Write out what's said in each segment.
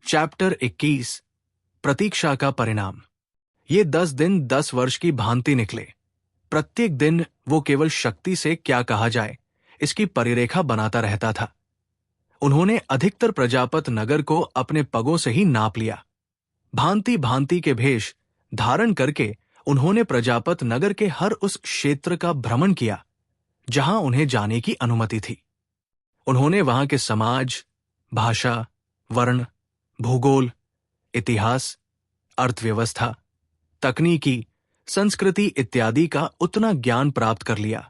Chapter 21 प्रतीक्षा का परिणाम। ये 10 दिन 10 वर्ष की भांति निकले। प्रत्येक दिन वो केवल शक्ति से क्या कहा जाए इसकी परिरेखा बनाता रहता था। उन्होंने अधिकतर प्रजापत नगर को अपने पगों से ही नाप लिया। भांति भांति के भेष धारण करके उन्होंने प्रजापत नगर के हर उस क्षेत्र का भ्रमण किया जहां उन्हें जाने की अनुमति थी। उन्होंने वहां के समाज, भाषा, वर्ण, भूगोल, इतिहास, अर्थव्यवस्था, तकनीकी, संस्कृति इत्यादि का उतना ज्ञान प्राप्त कर लिया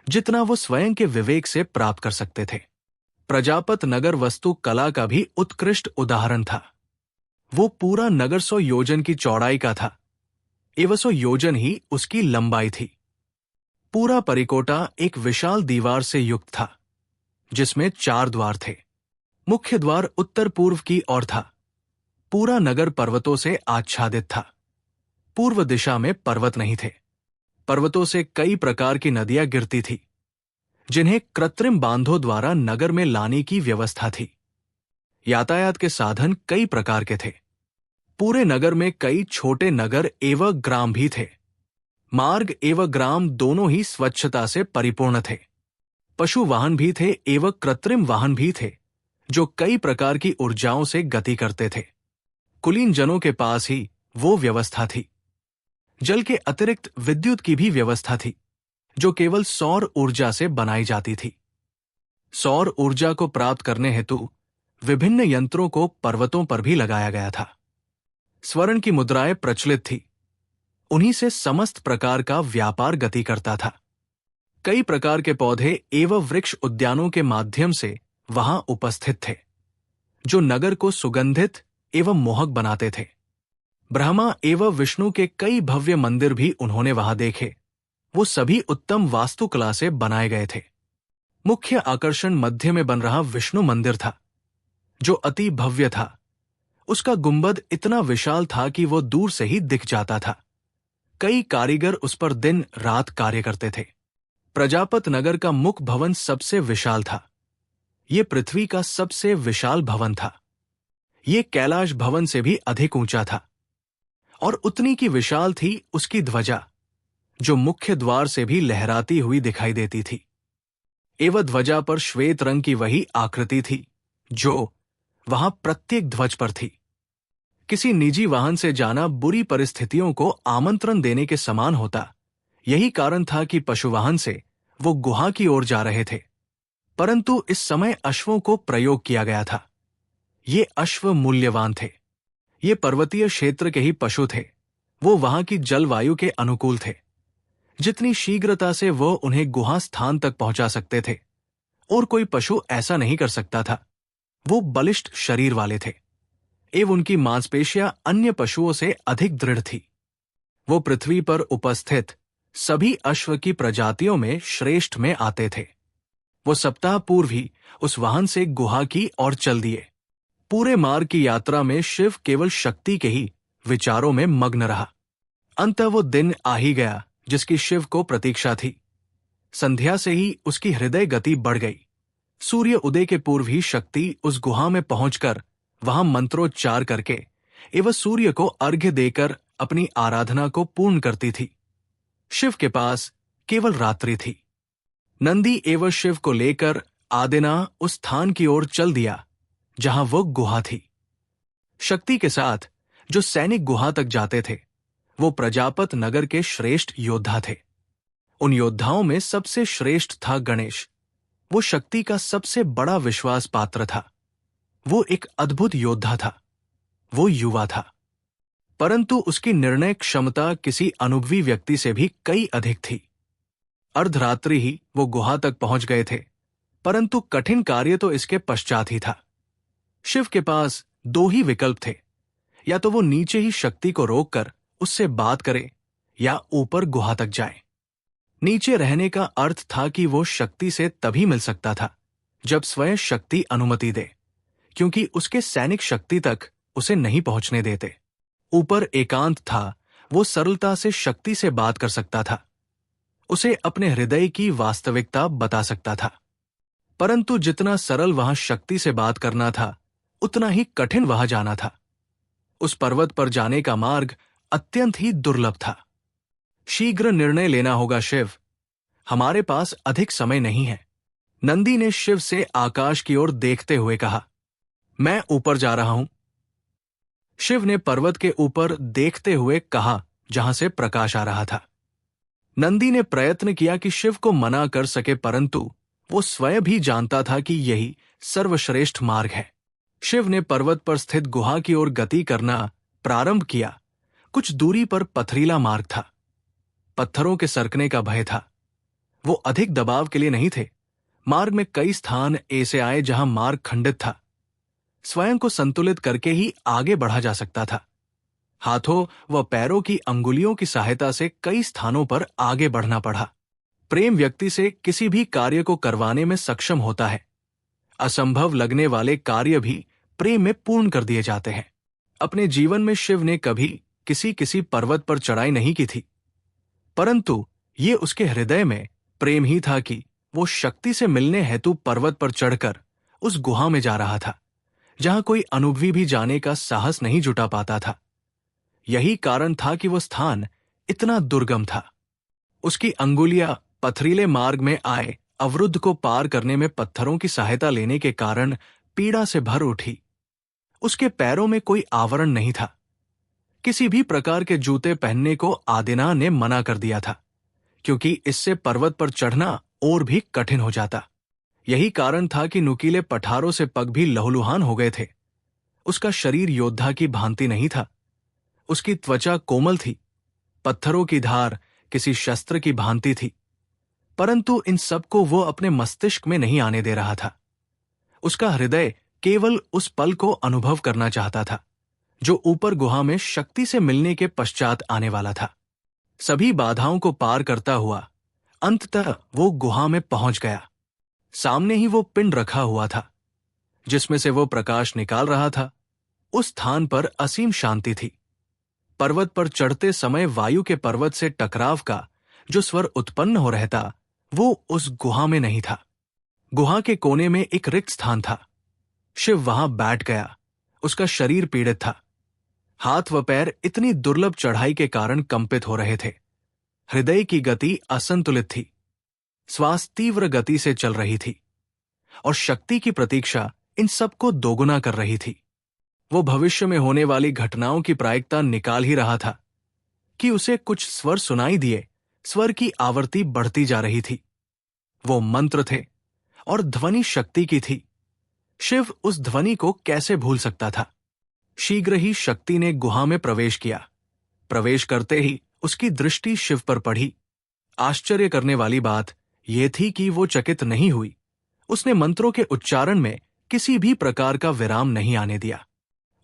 जितना वो स्वयं के विवेक से प्राप्त कर सकते थे। प्रजापत नगर वस्तु कला का भी उत्कृष्ट उदाहरण था। वो पूरा नगर 100 योजन की चौड़ाई का था एवं 100 योजन ही उसकी लंबाई थी। पूरा परिकोटा एक विशाल दीवार से युक्त था जिसमें 4 द्वार थे। मुख्य द्वार उत्तर पूर्व की ओर था। पूरा नगर पर्वतों से आच्छादित था। पूर्व दिशा में पर्वत नहीं थे। पर्वतों से कई प्रकार की नदियां गिरती थी जिन्हें कृत्रिम बांधों द्वारा नगर में लाने की व्यवस्था थी। यातायात के साधन कई प्रकार के थे। पूरे नगर में कई छोटे नगर एवं ग्राम भी थे। मार्ग एवं ग्राम दोनों ही स्वच्छता से परिपूर्ण थे। पशु वाहन भी थे एवं कृत्रिम वाहन भी थे जो कई प्रकार की ऊर्जाओं से गति करते थे। कुलीन जनों के पास ही वो व्यवस्था थी। जल के अतिरिक्त विद्युत की भी व्यवस्था थी जो केवल सौर ऊर्जा से बनाई जाती थी। सौर ऊर्जा को प्राप्त करने हेतु विभिन्न यंत्रों को पर्वतों पर भी लगाया गया था। स्वर्ण की मुद्राएं प्रचलित थी। उन्हीं से समस्त प्रकार का व्यापार गति करता था। कई प्रकार के पौधे एवं वृक्ष उद्यानों के माध्यम से वहां उपस्थित थे जो नगर को सुगंधित एवं मोहक बनाते थे। ब्रह्मा एवं विष्णु के कई भव्य मंदिर भी उन्होंने वहां देखे। वो सभी उत्तम वास्तुकला से बनाए गए थे। मुख्य आकर्षण मध्य में बन रहा विष्णु मंदिर था जो अति भव्य था। उसका गुंबद इतना विशाल था कि वो दूर से ही दिख जाता था। कई कारीगर उस पर दिन रात कार्य करते थे। प्रजापत नगर का मुख्य भवन सबसे विशाल था। ये पृथ्वी का सबसे विशाल भवन था। ये कैलाश भवन से भी अधिक ऊंचा था और उतनी की विशाल थी उसकी ध्वजा जो मुख्य द्वार से भी लहराती हुई दिखाई देती थी। एवं ध्वजा पर श्वेत रंग की वही आकृति थी जो वहां प्रत्येक ध्वज पर थी। किसी निजी वाहन से जाना बुरी परिस्थितियों को आमंत्रण देने के समान होता। यही कारण था कि पशुवाहन से वो गुहा की ओर जा रहे थे। परंतु इस समय अश्वों को प्रयोग किया गया था। ये अश्व मूल्यवान थे। ये पर्वतीय क्षेत्र के ही पशु थे। वो वहां की जलवायु के अनुकूल थे। जितनी शीघ्रता से वो उन्हें गुहा स्थान तक पहुंचा सकते थे और कोई पशु ऐसा नहीं कर सकता था। वो बलिष्ठ शरीर वाले थे एवं उनकी मांसपेशियां अन्य पशुओं से अधिक दृढ़ थी। वो पृथ्वी पर उपस्थित सभी अश्व की प्रजातियों में श्रेष्ठ में आते थे। वो सप्ताह पूर्व ही उस वाहन से गुहा की ओर चल दिए। पूरे मार्ग की यात्रा में शिव केवल शक्ति के ही विचारों में मग्न रहा। अंततः वो दिन आ ही गया जिसकी शिव को प्रतीक्षा थी। संध्या से ही उसकी हृदय गति बढ़ गई। सूर्य उदय के पूर्व ही शक्ति उस गुहा में पहुंचकर वहां मंत्रोच्चार करके एवं सूर्य को अर्घ्य देकर अपनी आराधना को पूर्ण करती थी। शिव के पास केवल रात्रि थी। नंदी एवं शिव को लेकर आदिना उस स्थान की ओर चल दिया जहां वो गुहा थी। शक्ति के साथ जो सैनिक गुहा तक जाते थे वो प्रजापत नगर के श्रेष्ठ योद्धा थे। उन योद्धाओं में सबसे श्रेष्ठ था गणेश। वो शक्ति का सबसे बड़ा विश्वास पात्र था। वो एक अद्भुत योद्धा था। वो युवा था परंतु उसकी निर्णय क्षमता किसी अनुभवी व्यक्ति से भी कई अधिक थी। अर्धरात्रि ही वो गुहा तक पहुंच गए थे परंतु कठिन कार्य तो इसके पश्चात ही था। शिव के पास 2 ही विकल्प थे। या तो वो नीचे ही शक्ति को रोककर उससे बात करे या ऊपर गुहा तक जाए। नीचे रहने का अर्थ था कि वो शक्ति से तभी मिल सकता था जब स्वयं शक्ति अनुमति दे, क्योंकि उसके सैनिक शक्ति तक उसे नहीं पहुंचने देते। ऊपर एकांत था। वो सरलता से शक्ति से बात कर सकता था। उसे अपने हृदय की वास्तविकता बता सकता था। परंतु जितना सरल वहां शक्ति से बात करना था उतना ही कठिन वहां जाना था। उस पर्वत पर जाने का मार्ग अत्यंत ही दुर्लभ था। शीघ्र निर्णय लेना होगा शिव, हमारे पास अधिक समय नहीं है। नंदी ने शिव से आकाश की ओर देखते हुए कहा, मैं ऊपर जा रहा हूं। शिव ने पर्वत के ऊपर देखते हुए कहा, जहां से प्रकाश आ रहा था। नंदी ने प्रयत्न किया कि शिव को मना कर सके, परंतु वो स्वयं भी जानता था कि यही सर्वश्रेष्ठ मार्ग है। शिव ने पर्वत पर स्थित गुहा की ओर गति करना प्रारंभ किया। कुछ दूरी पर पथरीला मार्ग था। पत्थरों के सरकने का भय था। वो अधिक दबाव के लिए नहीं थे। मार्ग में कई स्थान ऐसे आए जहां मार्ग खंडित था। स्वयं को संतुलित करके ही आगे बढ़ा जा सकता था। हाथों व पैरों की अंगुलियों की सहायता से कई स्थानों पर आगे बढ़ना पड़ा। प्रेम व्यक्ति से किसी भी कार्य को करवाने में सक्षम होता है। असंभव लगने वाले कार्य भी प्रेम में पूर्ण कर दिए जाते हैं। अपने जीवन में शिव ने कभी किसी पर्वत पर चढ़ाई नहीं की थी, परंतु ये उसके हृदय में प्रेम ही था कि वो शक्ति से मिलने हेतु पर्वत पर चढ़कर उस गुहा में जा रहा था, जहां कोई अनुभवी भी जाने का साहस नहीं जुटा पाता था। यही कारण था कि वह स्थान इतना दुर्गम था। उसकी अंगुलियां पथरीले मार्ग में आए अवरुद्ध को पार करने में पत्थरों की सहायता लेने के कारण पीड़ा से भर उठी। उसके पैरों में कोई आवरण नहीं था। किसी भी प्रकार के जूते पहनने को आदिना ने मना कर दिया था, क्योंकि इससे पर्वत पर चढ़ना और भी कठिन हो जाता। यही कारण था कि नुकीले पठारों से पग भी लहूलुहान हो गए थे। उसका शरीर योद्धा की भांति नहीं था। उसकी त्वचा कोमल थी। पत्थरों की धार किसी शस्त्र की भांति थी, परंतु इन सबको वो अपने मस्तिष्क में नहीं आने दे रहा था। उसका हृदय केवल उस पल को अनुभव करना चाहता था, जो ऊपर गुहा में शक्ति से मिलने के पश्चात आने वाला था। सभी बाधाओं को पार करता हुआ अंततः वो गुहा में पहुंच गया। सामने ही वो पिंड रखा हुआ था, जिसमें से वो प्रकाश निकाल रहा था। उस स्थान पर असीम शांति थी। पर्वत पर चढ़ते समय वायु के पर्वत से टकराव का जो स्वर उत्पन्न हो रहता, वो उस गुहा में नहीं था। गुहा के कोने में एक रिक्त स्थान था। शिव वहां बैठ गया। उसका शरीर पीड़ित था। हाथ व पैर इतनी दुर्लभ चढ़ाई के कारण कंपित हो रहे थे। हृदय की गति असंतुलित थी। श्वास तीव्र गति से चल रही थी और शक्ति की प्रतीक्षा इन सबको दोगुना कर रही थी। वो भविष्य में होने वाली घटनाओं की प्रायिकता निकाल ही रहा था कि उसे कुछ स्वर सुनाई दिए। स्वर की आवर्ती बढ़ती जा रही थी। वो मंत्र थे और ध्वनि शक्ति की थी। शिव उस ध्वनि को कैसे भूल सकता था। शीघ्र ही शक्ति ने गुहा में प्रवेश किया। प्रवेश करते ही उसकी दृष्टि शिव पर पड़ी। आश्चर्य करने वाली बात यह थी कि वो चकित नहीं हुई। उसने मंत्रों के उच्चारण में किसी भी प्रकार का विराम नहीं आने दिया।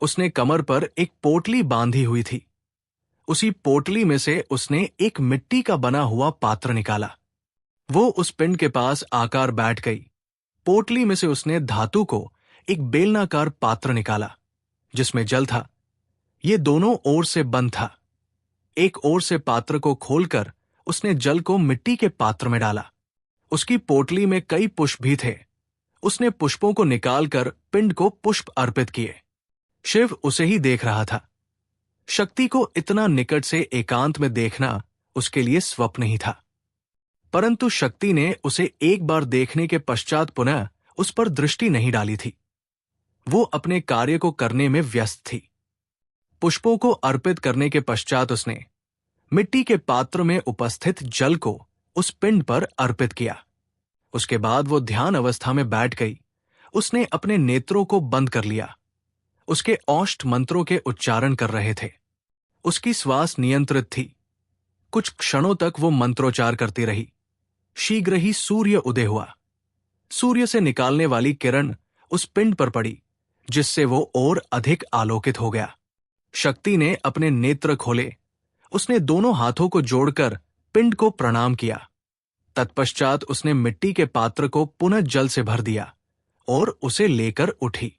उसने कमर पर एक पोटली बांधी हुई थी। उसी पोटली में से उसने एक मिट्टी का बना हुआ पात्र निकाला। वो उस पिंड के पास आकर बैठ गई। पोटली में से उसने धातु को एक बेलनाकार पात्र निकाला, जिसमें जल था। ये दोनों ओर से बंद था। एक ओर से पात्र को खोलकर उसने जल को मिट्टी के पात्र में डाला। उसकी पोटली में कई पुष्प भी थे। उसने पुष्पों को निकालकर पिंड को पुष्प अर्पित किए। शिव उसे ही देख रहा था। शक्ति को इतना निकट से एकांत में देखना उसके लिए स्वप्न ही था, परंतु शक्ति ने उसे एक बार देखने के पश्चात पुनः उस पर दृष्टि नहीं डाली थी। वो अपने कार्य को करने में व्यस्त थी। पुष्पों को अर्पित करने के पश्चात उसने मिट्टी के पात्र में उपस्थित जल को उस पिंड पर अर्पित किया। उसके बाद वो ध्यान अवस्था में बैठ गई। उसने अपने नेत्रों को बंद कर लिया। उसके औष्ठ मंत्रों के उच्चारण कर रहे थे। उसकी श्वास नियंत्रित थी। कुछ क्षणों तक वो मंत्रोच्चार करती रही। शीघ्र ही सूर्य उदय हुआ। सूर्य से निकालने वाली किरण उस पिंड पर पड़ी, जिससे वो और अधिक आलोकित हो गया। शक्ति ने अपने नेत्र खोले। उसने दोनों हाथों को जोड़कर पिंड को प्रणाम किया। तत्पश्चात उसने मिट्टी के पात्र को पुनः जल से भर दिया और उसे लेकर उठी।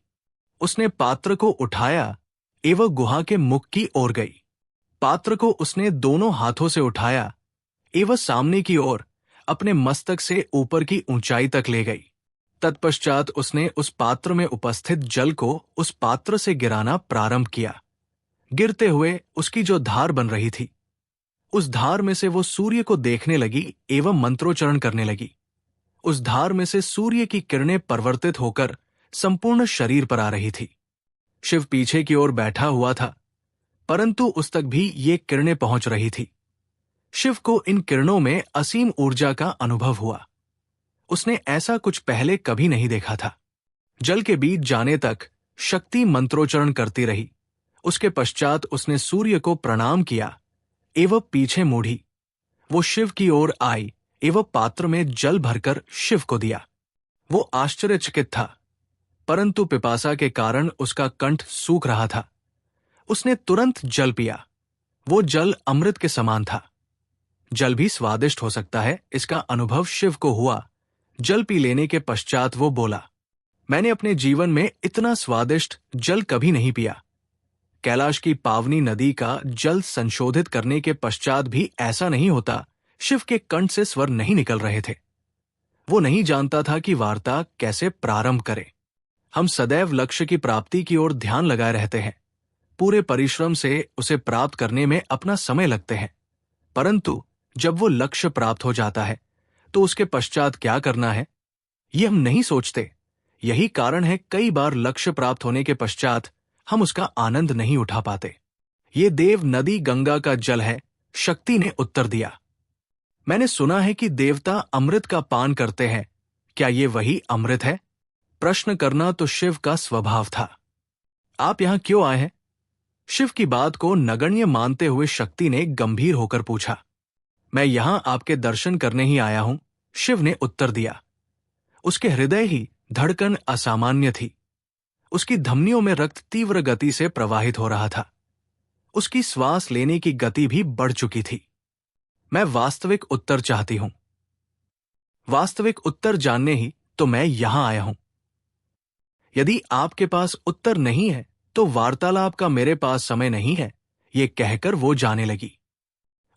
उसने पात्र को उठाया एवं गुहा के मुख की ओर गई। पात्र को उसने दोनों हाथों से उठाया एवं सामने की ओर अपने मस्तक से ऊपर की ऊंचाई तक ले गई। तत्पश्चात उसने उस पात्र में उपस्थित जल को उस पात्र से गिराना प्रारंभ किया। गिरते हुए उसकी जो धार बन रही थी, उस धार में से वो सूर्य को देखने लगी एवं मंत्रोच्चारण करने लगी। उस धार में से सूर्य की किरणें परिवर्तित होकर संपूर्ण शरीर पर आ रही थी। शिव पीछे की ओर बैठा हुआ था, परंतु उस तक भी ये किरणें पहुंच रही थी। शिव को इन किरणों में असीम ऊर्जा का अनुभव हुआ। उसने ऐसा कुछ पहले कभी नहीं देखा था। जल के बीच जाने तक शक्ति मंत्रोच्चारण करती रही। उसके पश्चात उसने सूर्य को प्रणाम किया एवं पीछे मुड़ी। वो शिव की ओर आई एवं पात्र में जल भरकर शिव को दिया। वो आश्चर्यचकित था, परंतु पिपासा के कारण उसका कंठ सूख रहा था। उसने तुरंत जल पिया। वो जल अमृत के समान था। जल भी स्वादिष्ट हो सकता है, इसका अनुभव शिव को हुआ। जल पी लेने के पश्चात वो बोला, मैंने अपने जीवन में इतना स्वादिष्ट जल कभी नहीं पिया। कैलाश की पावनी नदी का जल संशोधित करने के पश्चात भी ऐसा नहीं होता। शिव के कंठ से स्वर नहीं निकल रहे थे। वो नहीं जानता था कि वार्ता कैसे प्रारंभ करे। हम सदैव लक्ष्य की प्राप्ति की ओर ध्यान लगाए रहते हैं। पूरे परिश्रम से उसे प्राप्त करने में अपना समय लगते हैं, परंतु जब वो लक्ष्य प्राप्त हो जाता है तो उसके पश्चात क्या करना है, ये हम नहीं सोचते। यही कारण है कई बार लक्ष्य प्राप्त होने के पश्चात हम उसका आनंद नहीं उठा पाते। ये देव नदी गंगा का जल है, शक्ति ने उत्तर दिया। मैंने सुना है कि देवता अमृत का पान करते हैं। क्या ये वही अमृत है? प्रश्न करना तो शिव का स्वभाव था। आप यहां क्यों आए हैं? शिव की बात को नगण्य मानते हुए शक्ति ने गंभीर होकर पूछा। मैं यहां आपके दर्शन करने ही आया हूं, शिव ने उत्तर दिया। उसके हृदय ही धड़कन असामान्य थी। उसकी धमनियों में रक्त तीव्र गति से प्रवाहित हो रहा था। उसकी श्वास लेने की गति भी बढ़ चुकी थी। मैं वास्तविक उत्तर चाहती हूं। वास्तविक उत्तर जानने ही तो मैं यहां आया हूं। यदि आपके पास उत्तर नहीं है तो वार्तालाप का मेरे पास समय नहीं है, ये कहकर वो जाने लगी।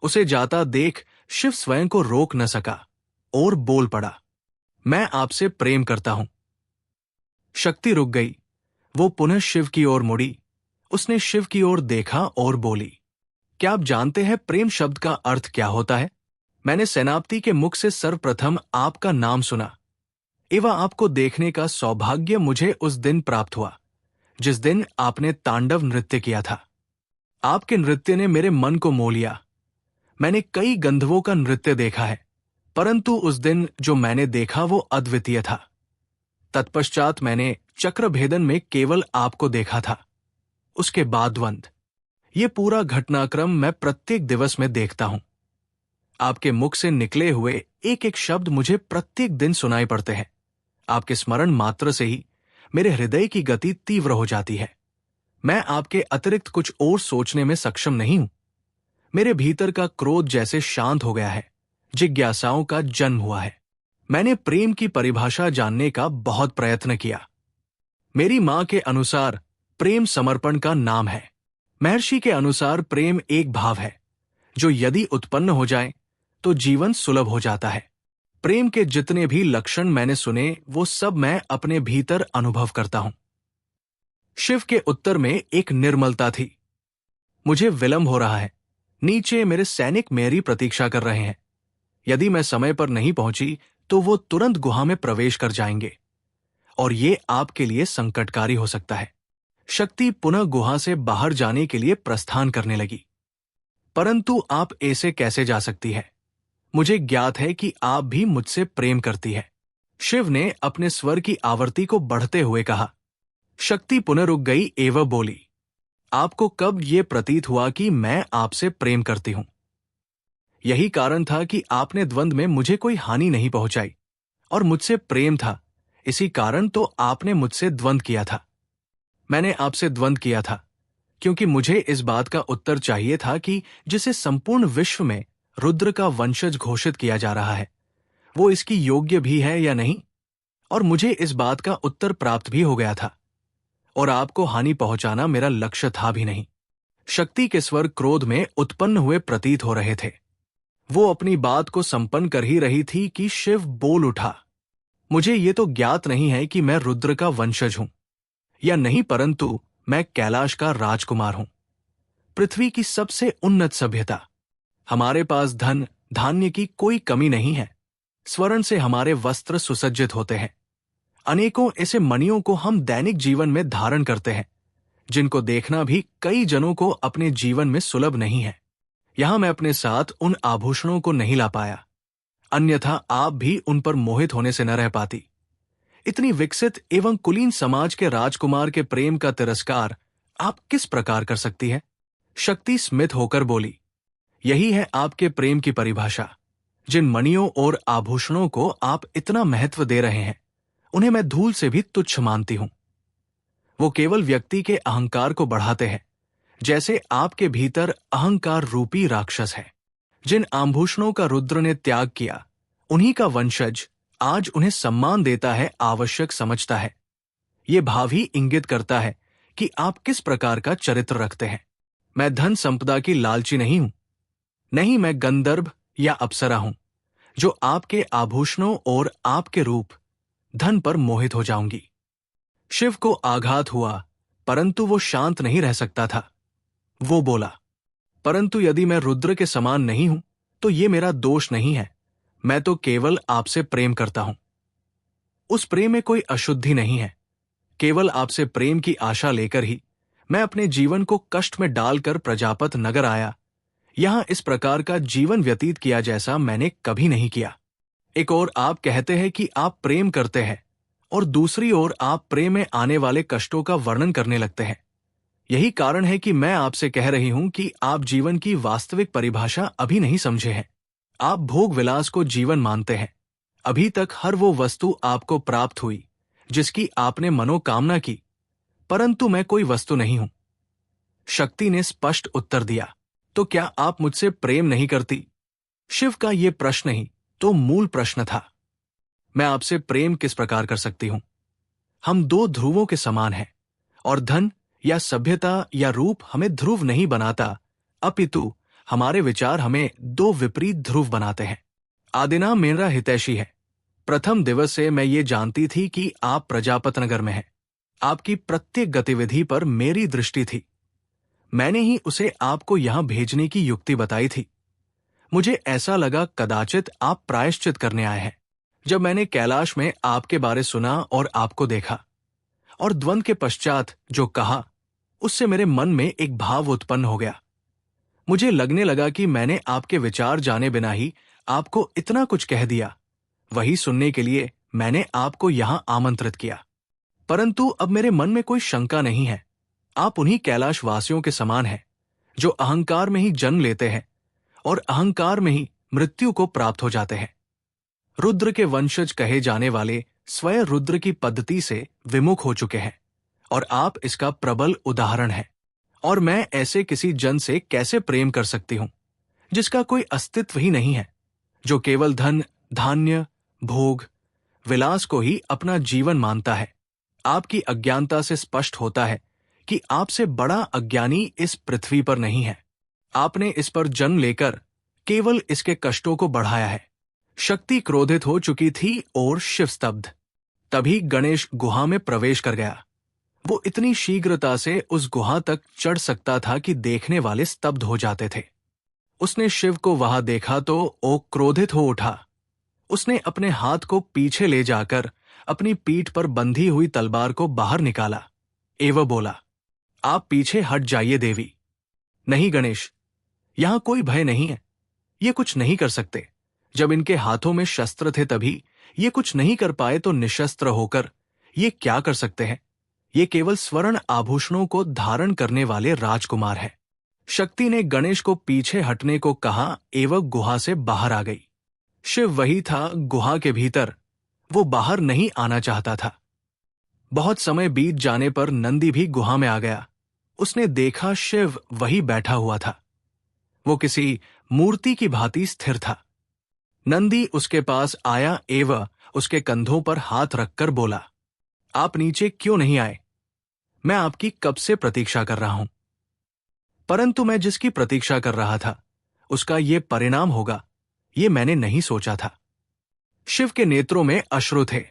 उसे जाता देख शिव स्वयं को रोक न सका और बोल पड़ा, मैं आपसे प्रेम करता हूं। शक्ति रुक गई। वो पुनः शिव की ओर मुड़ी। उसने शिव की ओर देखा और बोली, क्या आप जानते हैं प्रेम शब्द का अर्थ क्या होता है? मैंने सेनापति के मुख से सर्वप्रथम आपका नाम सुना एवं आपको देखने का सौभाग्य मुझे उस दिन प्राप्त हुआ जिस दिन आपने तांडव नृत्य किया था। आपके नृत्य ने मेरे मन को मोह लिया। मैंने कई गंधर्वों का नृत्य देखा है, परंतु उस दिन जो मैंने देखा वो अद्वितीय था। तत्पश्चात मैंने चक्रभेदन में केवल आपको देखा था। उसके बाद द्वंद। ये पूरा घटनाक्रम मैं प्रत्येक दिवस में देखता हूं। आपके मुख से निकले हुए एक एक शब्द मुझे प्रत्येक दिन सुनाई पड़ते हैं। आपके स्मरण मात्र से ही मेरे हृदय की गति तीव्र हो जाती है। मैं आपके अतिरिक्त कुछ और सोचने में सक्षम नहीं हूं। मेरे भीतर का क्रोध जैसे शांत हो गया है। जिज्ञासाओं का जन्म हुआ है। मैंने प्रेम की परिभाषा जानने का बहुत प्रयत्न किया। मेरी मां के अनुसार प्रेम समर्पण का नाम है। महर्षि के अनुसार प्रेम एक भाव है जो यदि उत्पन्न हो जाए तो जीवन सुलभ हो जाता है। प्रेम के जितने भी लक्षण मैंने सुने वो सब मैं अपने भीतर अनुभव करता हूं। शिव के उत्तर में एक निर्मलता थी। मुझे विलंब हो रहा है। नीचे मेरे सैनिक मेरी प्रतीक्षा कर रहे हैं। यदि मैं समय पर नहीं पहुंची तो वो तुरंत गुहा में प्रवेश कर जाएंगे और ये आपके लिए संकटकारी हो सकता है। शक्ति पुनः गुहा से बाहर जाने के लिए प्रस्थान करने लगी। परंतु आप ऐसे कैसे जा सकती है? मुझे ज्ञात है कि आप भी मुझसे प्रेम करती है। शिव ने अपने स्वर की आवृत्ति को बढ़ते हुए कहा। शक्ति पुनः रुक गई एवं बोली, आपको कब ये प्रतीत हुआ कि मैं आपसे प्रेम करती हूं? यही कारण था कि आपने द्वंद्व में मुझे कोई हानि नहीं पहुंचाई और मुझसे प्रेम था, इसी कारण तो आपने मुझसे द्वंद्व किया था। मैंने आपसे द्वंद्व किया था क्योंकि मुझे इस बात का उत्तर चाहिए था कि जिसे संपूर्ण विश्व में रुद्र का वंशज घोषित किया जा रहा है वो इसकी योग्य भी है या नहीं, और मुझे इस बात का उत्तर प्राप्त भी हो गया था और आपको हानि पहुंचाना मेरा लक्ष्य था भी नहीं। शक्ति के स्वर क्रोध में उत्पन्न हुए प्रतीत हो रहे थे। वो अपनी बात को संपन्न कर ही रही थी कि शिव बोल उठा, मुझे ये तो ज्ञात नहीं है कि मैं रुद्र का वंशज हूं या नहीं, परंतु मैं कैलाश का राजकुमार हूं, पृथ्वी की सबसे उन्नत सभ्यता। हमारे पास धन धान्य की कोई कमी नहीं है। स्वर्ण से हमारे वस्त्र सुसज्जित होते हैं। अनेकों ऐसे मणियों को हम दैनिक जीवन में धारण करते हैं, जिनको देखना भी कई जनों को अपने जीवन में सुलभ नहीं है। यहां मैं अपने साथ उन आभूषणों को नहीं ला पाया, अन्यथा आप भी उन पर मोहित होने से न रह पाती। इतनी विकसित एवं कुलीन समाज के राजकुमार के प्रेम का तिरस्कार आप किस प्रकार कर सकती है? शक्ति स्मित होकर बोली, यही है आपके प्रेम की परिभाषा। जिन मणियों और आभूषणों को आप इतना महत्व दे रहे हैं, उन्हें मैं धूल से भी तुच्छ मानती हूं। वो केवल व्यक्ति के अहंकार को बढ़ाते हैं, जैसे आपके भीतर अहंकार रूपी राक्षस है। जिन आभूषणों का रुद्र ने त्याग किया, उन्हीं का वंशज आज उन्हें सम्मान देता है, आवश्यक समझता है। ये भाव ही इंगित करता है कि आप किस प्रकार का चरित्र रखते हैं। मैं धन संपदा की लालची नहीं हूं, नहीं, मैं गंधर्व या अप्सरा हूं, जो आपके आभूषणों और आपके रूप धन पर मोहित हो जाऊंगी। शिव को आघात हुआ, परंतु वो शांत नहीं रह सकता था। वो बोला, परंतु यदि मैं रुद्र के समान नहीं हूं, तो ये मेरा दोष नहीं है। मैं तो केवल आपसे प्रेम करता हूं। उस प्रेम में कोई अशुद्धि नहीं है। केवल आपसे प्रेम की आशा लेकर ही मैं अपने जीवन को कष्ट में डालकर प्रजापत नगर आया। यहां इस प्रकार का जीवन व्यतीत किया जैसा मैंने कभी नहीं किया। एक ओर आप कहते हैं कि आप प्रेम करते हैं, और दूसरी ओर आप प्रेम में आने वाले कष्टों का वर्णन करने लगते हैं। यही कारण है कि मैं आपसे कह रही हूं कि आप जीवन की वास्तविक परिभाषा अभी नहीं समझे हैं। आप भोग विलास को जीवन मानते हैं। अभी तक हर वो वस्तु आपको प्राप्त हुई जिसकी आपने मनोकामना की, परंतु मैं कोई वस्तु नहीं हूं। शक्ति ने स्पष्ट उत्तर दिया, तो क्या आप मुझसे प्रेम नहीं करती? शिव का ये प्रश्न ही तो मूल प्रश्न था। मैं आपसे प्रेम किस प्रकार कर सकती हूं? हम दो ध्रुवों के समान हैं, और धन या सभ्यता या रूप हमें ध्रुव नहीं बनाता, अपितु हमारे विचार हमें दो विपरीत ध्रुव बनाते हैं। आदिना मेरा हितैषी है। प्रथम दिवस से मैं ये जानती थी कि आप प्रजापत नगर में हैं। आपकी प्रत्येक गतिविधि पर मेरी दृष्टि थी। मैंने ही उसे आपको यहां भेजने की युक्ति बताई थी। मुझे ऐसा लगा कदाचित आप प्रायश्चित करने आए हैं। जब मैंने कैलाश में आपके बारे सुना और आपको देखा, और द्वंद के पश्चात जो कहा, उससे मेरे मन में एक भाव उत्पन्न हो गया। मुझे लगने लगा कि मैंने आपके विचार जाने बिना ही आपको इतना कुछ कह दिया। वही सुनने के लिए मैंने आपको यहां आमंत्रित किया। परंतु अब मेरे मन में कोई शंका नहीं है। आप उन्हीं कैलाश वासियों के समान हैं, जो अहंकार में ही जन्म लेते हैं और अहंकार में ही मृत्यु को प्राप्त हो जाते हैं। रुद्र के वंशज कहे जाने वाले स्वयं रुद्र की पद्धति से विमुख हो चुके हैं, और आप इसका प्रबल उदाहरण हैं। और मैं ऐसे किसी जन से कैसे प्रेम कर सकती हूं, जिसका कोई अस्तित्व ही नहीं है, जो केवल धन, धान्य, भोग, विलास को ही अपना जीवन मानता है। आपकी अज्ञानता से स्पष्ट होता है कि आपसे बड़ा अज्ञानी इस पृथ्वी पर नहीं है। आपने इस पर जन्म लेकर केवल इसके कष्टों को बढ़ाया है। शक्ति क्रोधित हो चुकी थी और शिव स्तब्ध। तभी गणेश गुहा में प्रवेश कर गया। वो इतनी शीघ्रता से उस गुहा तक चढ़ सकता था कि देखने वाले स्तब्ध हो जाते थे। उसने शिव को वहां देखा तो वो क्रोधित हो उठा। उसने अपने हाथ को पीछे ले जाकर अपनी पीठ पर बंधी हुई तलवार को बाहर निकाला एवं बोला, आप पीछे हट जाइए देवी। नहीं गणेश, यहां कोई भय नहीं है। ये कुछ नहीं कर सकते। जब इनके हाथों में शस्त्र थे तभी ये कुछ नहीं कर पाए, तो निशस्त्र होकर ये क्या कर सकते हैं? ये केवल स्वर्ण आभूषणों को धारण करने वाले राजकुमार हैं। शक्ति ने गणेश को पीछे हटने को कहा एवं गुहा से बाहर आ गई। शिव वही था गुहा के भीतर। वो बाहर नहीं आना चाहता था। बहुत समय बीत जाने पर नंदी भी गुहा में आ गया। उसने देखा शिव वही बैठा हुआ था। वो किसी मूर्ति की भांति स्थिर था। नंदी उसके पास आया एवं उसके कंधों पर हाथ रखकर बोला, आप नीचे क्यों नहीं आए? मैं आपकी कब से प्रतीक्षा कर रहा हूं। परंतु मैं जिसकी प्रतीक्षा कर रहा था उसका ये परिणाम होगा, ये मैंने नहीं सोचा था। शिव के नेत्रों में अश्रु थे।